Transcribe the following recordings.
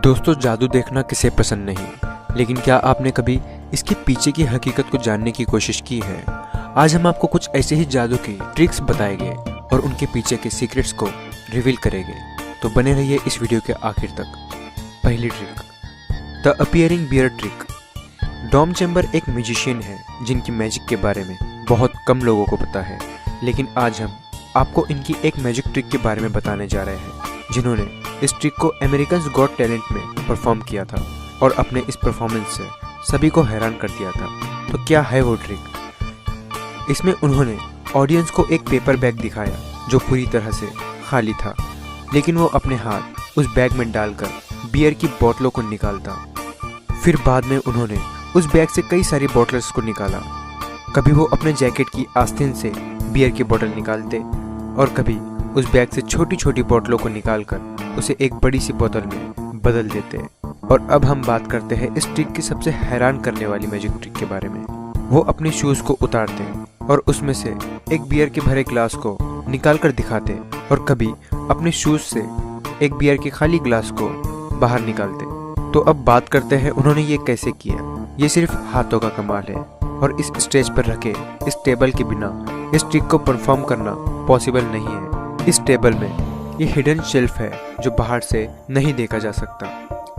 दोस्तों, जादू देखना किसे पसंद नहीं, लेकिन क्या आपने कभी इसके पीछे की हकीकत को जानने की कोशिश की है। आज हम आपको कुछ ऐसे ही जादू की ट्रिक्स बताएंगे और उनके पीछे के सीक्रेट्स को रिवील करेंगे। तो बने रहिए इस वीडियो के आखिर तक। पहली trick, the appearing beard trick. Dom Chamber एक म्यूजिशियन है जिनकी मैजिक के बारे में बहुत कम लोगों को पता है, लेकिन आज हम आपको इनकी एक मैजिक ट्रिक के बारे में बताने जा रहे हैं जिन्होंने इस ट्रिक को अमेरिकन्स गॉट टैलेंट में परफॉर्म किया था और अपने इस परफॉर्मेंस से सभी को हैरान कर दिया था। तो क्या है वो ट्रिक? इसमें उन्होंने ऑडियंस को एक पेपर बैग दिखाया जो पूरी तरह से खाली था, लेकिन वो अपने हाथ उस बैग में डालकर बियर की बोतलों को निकालता। फिर बाद में उन्होंने उस बैग से कई सारी बोतल्स को निकाला। कभी वो अपने जैकेट की आस्तीन से बियर की बोतल निकालते और कभी उस बैग से छोटी छोटी बोतलों को निकालकर उसे एक बड़ी सी बोतल में बदल देते। और अब हम बात करते हैं इस ट्रिक की सबसे हैरान करने वाली मैजिक ट्रिक के बारे में। वो अपने शूज को उतारते और उसमें से एक बियर के भरे ग्लास को निकाल कर दिखाते और कभी अपने शूज से एक बियर के खाली ग्लास को बाहर निकालते। तो अब बात करते हैं उन्होंने ये कैसे किया। ये सिर्फ हाथों का कमाल है और इस स्टेज पर रखे इस टेबल के बिना इस ट्रिक को परफॉर्म करना पॉसिबल नहीं है। इस टेबल में ये हिडन शेल्फ है जो बाहर से नहीं देखा जा सकता,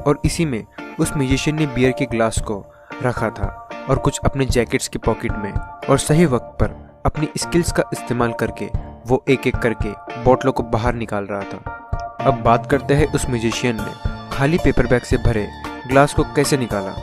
और इसी में उस म्यूजिशियन ने बियर के ग्लास को रखा था और कुछ अपने जैकेट्स की पॉकेट में, और सही वक्त पर अपनी स्किल्स का इस्तेमाल करके वो एक एक करके बोतलों को बाहर निकाल रहा था। अब बात करते हैं उस म्यूजिशियन ने खाली पेपर बैग से भरे ग्लास को कैसे निकाला।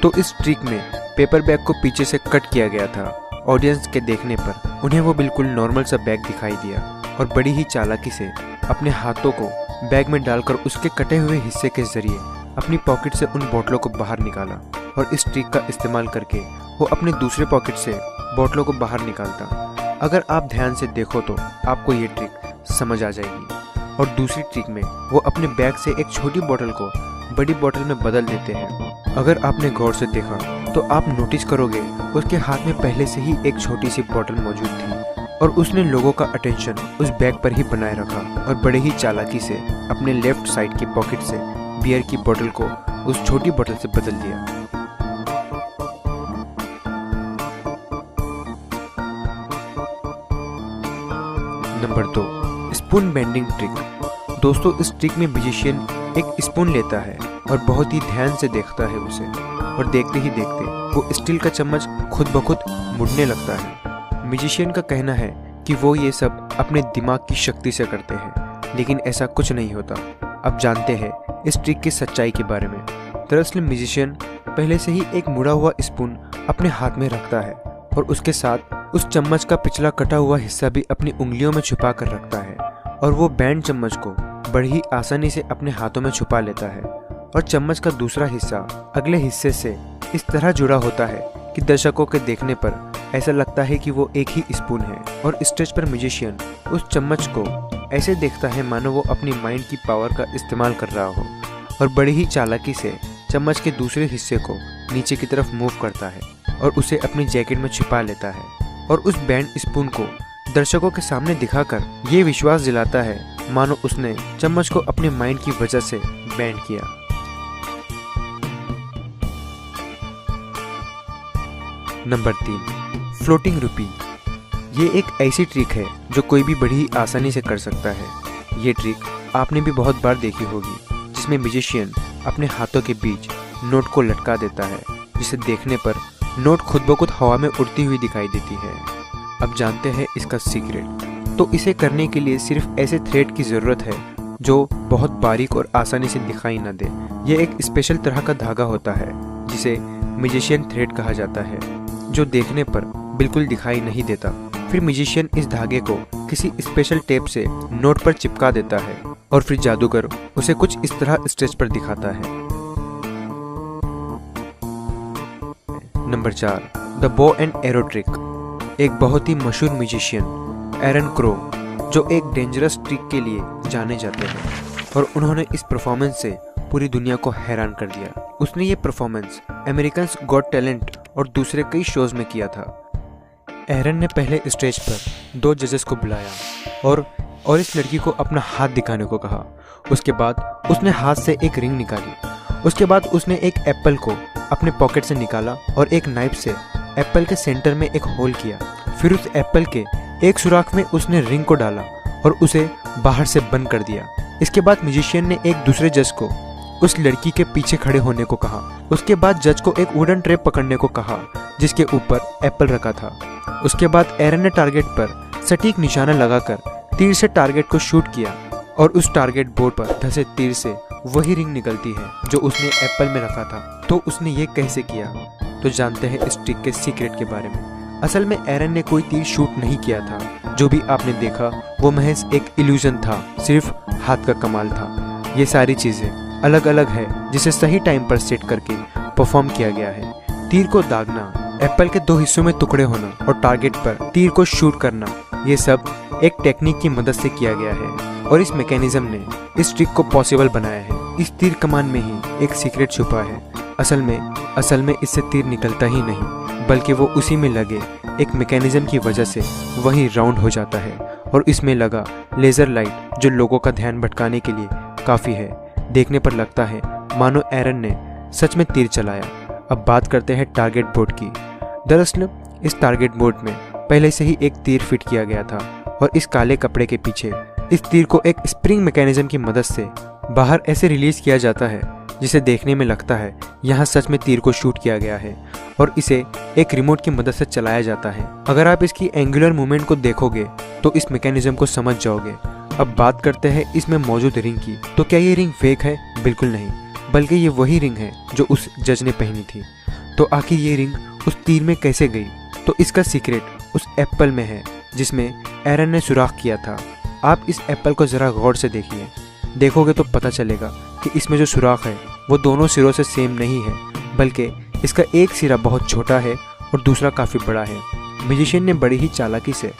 तो इस ट्रिक में पेपर बैग को पीछे से कट किया गया था। ऑडियंस के देखने पर उन्हें वो बिल्कुल नॉर्मल सा बैग दिखाई दिया और बड़ी ही चालाकी से अपने हाथों को बैग में डालकर उसके कटे हुए हिस्से के जरिए अपनी पॉकेट से उन बोतलों को बाहर निकाला, और इस ट्रिक का इस्तेमाल करके वो अपने दूसरे पॉकेट से बोतलों को बाहर निकालता। अगर आप ध्यान से देखो तो आपको ये ट्रिक समझ आ जाएगी। और दूसरी ट्रिक में वो अपने बैग से एक छोटी बोतल को बड़ी बोतल में बदल देते हैं। अगर आपने गौर से देखा तो आप नोटिस करोगे उसके हाथ में पहले से ही एक छोटी सी बोतल मौजूद थी, और उसने लोगों का अटेंशन उस बैग पर ही बनाए रखा और बड़े ही चालाकी से अपने लेफ्ट साइड की पॉकेट से बियर की बोतल को उस छोटी बोतल से बदल दिया। Number 2, spoon bending trick. दोस्तों, इस ट्रिक में म्यूजिशियन एक स्पून लेता है और बहुत ही ध्यान से देखता है उसे, और देखते ही देखते वो स्टील का चम्मच खुद ब खुद मुड़ने लगता है। म्यूजिशियन का कहना है कि वो ये सब अपने दिमाग की शक्ति से करते हैं, लेकिन ऐसा कुछ नहीं होता। अब जानते हैं इस ट्रिक की सच्चाई के बारे में। दरअसल म्यूजिशियन पहले से ही एक मुड़ा हुआ स्पून अपने हाथ में रखता है और उसके साथ उस चम्मच का पिछला कटा हुआ हिस्सा भी अपनी उंगलियों में छुपा कर रखता है, और वो बैंड चम्मच को बड़ी ही आसानी से अपने हाथों में छुपा लेता है, और चम्मच का दूसरा हिस्सा अगले हिस्से से इस तरह जुड़ा होता है कि दर्शकों के देखने पर ऐसा लगता है कि वो एक ही स्पून है। और स्टेज पर म्यूजिशियन उस चम्मच को ऐसे देखता है मानो वो अपनी माइंड की पावर का इस्तेमाल कर रहा हो, और बड़ी ही चालाकी से चम्मच के दूसरे हिस्से को नीचे की तरफ मूव करता है और उसे अपनी जैकेट में छिपा लेता है, और उस बैंड स्पून को दर्शकों के सामने दिखाकर ये विश्वास दिलाता है मानो उसने चम्मच को अपने माइंड की वजह से बैंड किया। नंबर 3, फ्लोटिंग रुपी। ये एक ऐसी ट्रिक है जो कोई भी बड़ी ही आसानी से कर सकता है। ये ट्रिक आपने भी बहुत बार देखी होगी, जिसमें म्यूजिशियन अपने हाथों के बीच नोट को लटका देता है, जिसे देखने पर नोट खुद ब खुद हवा में उड़ती हुई दिखाई देती है। अब जानते हैं इसका सीक्रेट। तो इसे करने के लिए सिर्फ ऐसे थ्रेड की ज़रूरत है जो बहुत बारीक और आसानी से दिखाई न दे। ये एक स्पेशल तरह का धागा होता है जिसे म्यूजिशियन थ्रेड कहा जाता है, जो देखने पर बिल्कुल दिखाई नहीं देता। फिर म्यूजिशियन इस धागे को किसी स्पेशल टेप से नोट पर चिपका देता है, और फिर जादूगर उसे कुछ इस तरह स्टेज पर दिखाता है। Number 4, the bow and arrow trick. एक बहुत ही मशहूर म्यूजिशियन एरन क्रो, जो एक डेंजरस ट्रिक के लिए जाने जाते हैं, और उन्होंने इस परफॉर्मेंस से पूरी दुनिया को हैरान कर दिया। उसने ये परफॉर्मेंस अमेरिकन्स गॉट टैलेंट और दूसरे कई शोज में किया था। एरन ने पहले स्टेज पर 2 जजेस को बुलाया और इस लड़की को अपना हाथ दिखाने को कहा। उसके बाद उसने हाथ से एक रिंग निकाली। उसके बाद उसने एक एप्पल को अपने पॉकेट से निकाला और एक नाइफ से एप्पल के सेंटर में एक होल किया। फिर उस एप्पल के एक सुराख में उसने रिंग को डाला और उसे बाहर से बंद कर दिया। इसके बाद म्यूजिशियन ने एक दूसरे जज को उस लड़की के पीछे खड़े होने को कहा। उसके बाद जज को एक वुडन ट्रे पकड़ने को कहा जिसके ऊपर एप्पल रखा था। उसके बाद एरन ने टारगेट पर सटीक निशाना लगाकर तीर से टारगेट को शूट किया और उस टारगेट बोर्ड पर धंसे तीर से वही रिंग निकलती है जो उसने एप्पल में रखा था। तो उसने ये कैसे किया? तो जानते हैं इस ट्रिक के सीक्रेट के बारे में। असल में एरन ने कोई तीर शूट नहीं किया था। जो भी आपने देखा वो महज एक इल्यूजन था, सिर्फ हाथ का कमाल था। ये सारी चीजें अलग अलग है जिसे सही टाइम पर सेट करके परफॉर्म किया गया है। तीर को दागना, एप्पल के 2 हिस्सों में टुकड़े होना और टारगेट पर तीर को शूट करना, ये सब एक टेक्निक की मदद से किया गया है और इस मैकेनिज्म ने इस ट्रिक को पॉसिबल बनाया है। इस तीर कमान में ही एक सीक्रेट छुपा है। असल में इससे तीर निकलता ही नहीं बल्कि वो उसी में लगे एक मैकेनिज्म की वजह से वही राउंड हो जाता है और इसमें लगा लेजर लाइट जो लोगों का ध्यान भटकाने के लिए काफ़ी है। देखने पर लगता है मानो एरन ने सच में तीर चलाया। अब बात करते हैं टारगेट बोर्ड की। दरअसल इस टारगेट बोर्ड में पहले से ही एक तीर फिट किया गया था और इस काले कपड़े के पीछे इस तीर को एक स्प्रिंग मैकेनिज्म की मदद से बाहर ऐसे रिलीज किया जाता है जिसे देखने में लगता है यहाँ सच में तीर को शूट किया गया है और इसे एक रिमोट की मदद से चलाया जाता है। अगर आप इसकी एंगुलर मूवमेंट को देखोगे तो इस मैकेनिज्म को समझ जाओगे। अब बात करते हैं इसमें मौजूद रिंग की। तो क्या ये रिंग फेक है? बिल्कुल नहीं, बल्कि ये वही रिंग है जो उस जज ने पहनी थी। तो आखिर ये रिंग उस तीर में कैसे गई? तो इसका सीक्रेट उस एप्पल में है जिसमें एरन ने सुराख किया था। आप इस एप्पल को जरा गौर से देखिए। देखोगे तो पता चलेगा कि इसमें जो सुराख है वो दोनों सिरों से सेम नहीं है, बल्कि इसका एक सिरा बहुत छोटा है और दूसरा काफ़ी बड़ा है। म्यूजिशियन ने बड़ी ही चालाकी से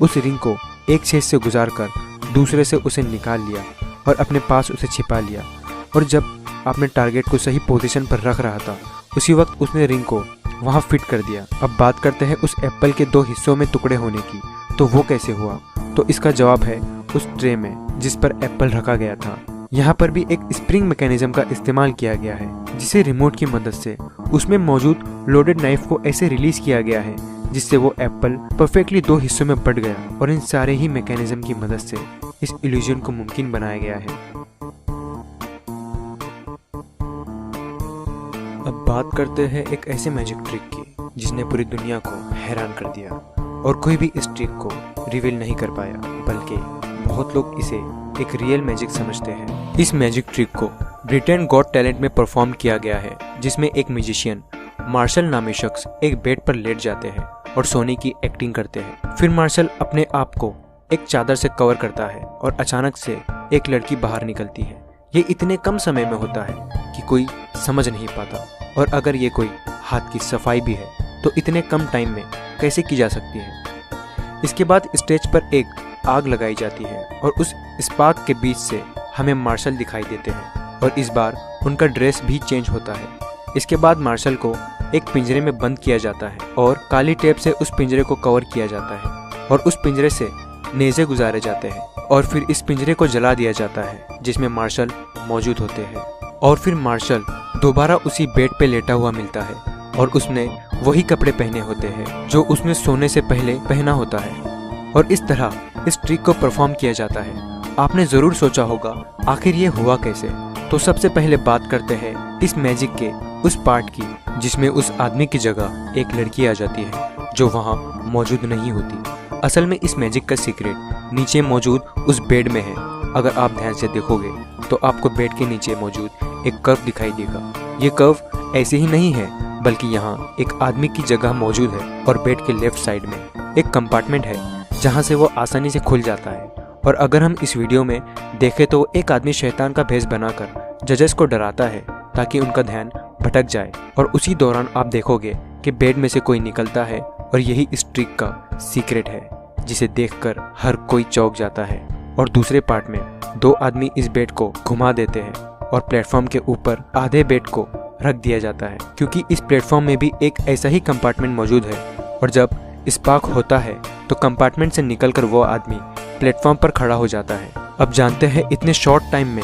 उस रिंग को एक छेद से गुजारकर दूसरे से उसे निकाल लिया और अपने पास उसे छिपा लिया। और जब आपने टारगेट को सही पोजीशन पर रख रहा था उसी वक्त उसने रिंग को वहाँ फिट कर दिया। अब बात करते हैं उस एप्पल के 2 हिस्सों में टुकड़े होने की। तो वो कैसे हुआ? तो इसका जवाब है उस ट्रे में जिस पर एप्पल रखा गया था। यहाँ पर भी एक स्प्रिंग मैकेनिज्म का इस्तेमाल किया गया है जिसे रिमोट की मदद से उसमें मौजूद लोडेड नाइफ को ऐसे रिलीज किया गया है जिससे वो एप्पल परफेक्टली 2 हिस्सों में बट गया और इन सारे ही मैकेनिज्म की मदद से इस इल्यूजन को मुमकिन बनाया गया है। अब बात करते हैं एक ऐसे मैजिक ट्रिक की जिसने पूरी दुनिया को हैरान कर दिया और कोई भी इस ट्रिक को रिवील नहीं कर पाया, बल्कि बहुत लोग इसे एक रियल मैजिक समझते हैं। इस मैजिक ट्रिक को ब्रिटेन गॉट टैलेंट में परफॉर्म किया गया है जिसमें एक म्यूजिशियन मार्शल नामी शख्स एक बेड पर लेट जाते हैं और सोने की एक्टिंग करते हैं। फिर मार्शल अपने आप को एक चादर से कवर करता है और अचानक से एक लड़की बाहर निकलती है। ये इतने कम समय में होता है कि कोई समझ नहीं पाता और अगर ये कोई हाथ की सफाई भी है तो इतने कम टाइम में कैसे की जा सकती है। इसके बाद स्टेज पर एक आग लगाई जाती है और उस स्पार्क के बीच से हमें मार्शल दिखाई देते हैं और इस बार उनका ड्रेस भी चेंज होता है। इसके बाद मार्शल को एक पिंजरे में बंद किया जाता है और काली टेप से उस पिंजरे को कवर किया जाता है और उस पिंजरे से नेज़े गुजारे जाते हैं और फिर इस पिंजरे को जला दिया जाता है जिसमें मार्शल मौजूद होते हैं। और फिर मार्शल दोबारा उसी बेड पे लेटा हुआ मिलता है और उसने वही कपड़े पहने होते हैं जो उसने सोने से पहले पहना होता है और इस तरह इस ट्रिक को परफॉर्म किया जाता है। आपने ज़रूर सोचा होगा आखिर ये हुआ कैसे। तो सबसे पहले बात करते हैं इस मैजिक के उस पार्ट की जिसमें उस आदमी की जगह एक लड़की आ जाती है जो वहाँ मौजूद नहीं होती। असल में इस मैजिक का सीक्रेट नीचे मौजूद उस बेड में है। अगर आप ध्यान से देखोगे तो आपको बेड के नीचे मौजूद एक कर्व दिखाई देगा। ये कर्व ऐसे ही नहीं है बल्कि यहाँ एक आदमी की जगह मौजूद है और बेड के लेफ्ट साइड में एक कंपार्टमेंट है जहाँ से वो आसानी से खुल जाता है। और अगर हम इस वीडियो में देखें तो एक आदमी शैतान का भेष बनाकर जजेस को डराता है ताकि उनका ध्यान भटक जाए और उसी दौरान आप देखोगे कि बेड में से कोई निकलता है और यही इस ट्रिक का सीक्रेट है जिसे देखकर हर कोई चौंक जाता है। और दूसरे पार्ट में 2 आदमी इस बेड को घुमा देते हैं और प्लेटफॉर्म के ऊपर आधे बेड को रख दिया जाता है क्योंकि इस प्लेटफॉर्म में भी एक ऐसा ही कंपार्टमेंट मौजूद है और जब स्पार्क होता है तो कंपार्टमेंट से निकलकर वो आदमी प्लेटफॉर्म पर खड़ा हो जाता है। अब जानते हैं इतने शॉर्ट टाइम में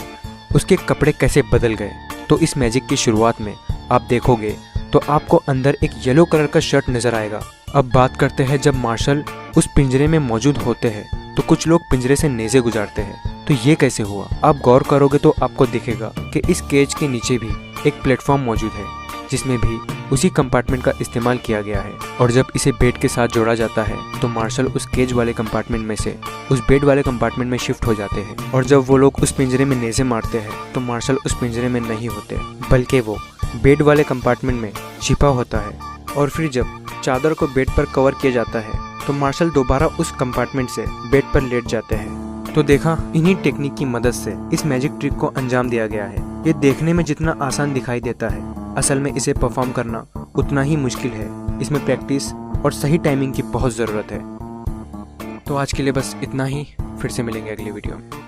उसके कपड़े कैसे बदल गए। तो इस मैजिक की शुरुआत में आप देखोगे तो आपको अंदर एक येलो कलर का शर्ट नजर आएगा। अब बात करते हैं जब मार्शल उस पिंजरे में मौजूद होते हैं तो कुछ लोग पिंजरे से नेज़े गुजारते हैं। तो ये कैसे हुआ? आप गौर करोगे तो आपको दिखेगा कि इस केज के नीचे भी एक प्लेटफॉर्म मौजूद है जिसमें भी उसी कंपार्टमेंट का इस्तेमाल किया गया है। और जब इसे बेड के साथ जोड़ा जाता है तो मार्शल उस केज वाले कंपार्टमेंट में से उस बेड वाले कंपार्टमेंट में शिफ्ट हो जाते हैं। और जब वो लोग उस पिंजरे में नेज़े मारते हैं तो मार्शल उस पिंजरे में नहीं होते, बल्कि वो बेड वाले कंपार्टमेंट में छिपा होता है। और फिर जब चादर को बेड पर कवर किया जाता है तो मार्शल दोबारा उस कंपार्टमेंट से बेड पर लेट जाते हैं। तो देखा, इन्हीं टेक्निक की मदद से इस मैजिक ट्रिक को अंजाम दिया गया है। ये देखने में जितना आसान दिखाई देता है, असल में इसे परफॉर्म करना उतना ही मुश्किल है। इसमें प्रैक्टिस और सही टाइमिंग की बहुत ज़रूरत है। तो आज के लिए बस इतना ही, फिर से मिलेंगे अगली वीडियो में।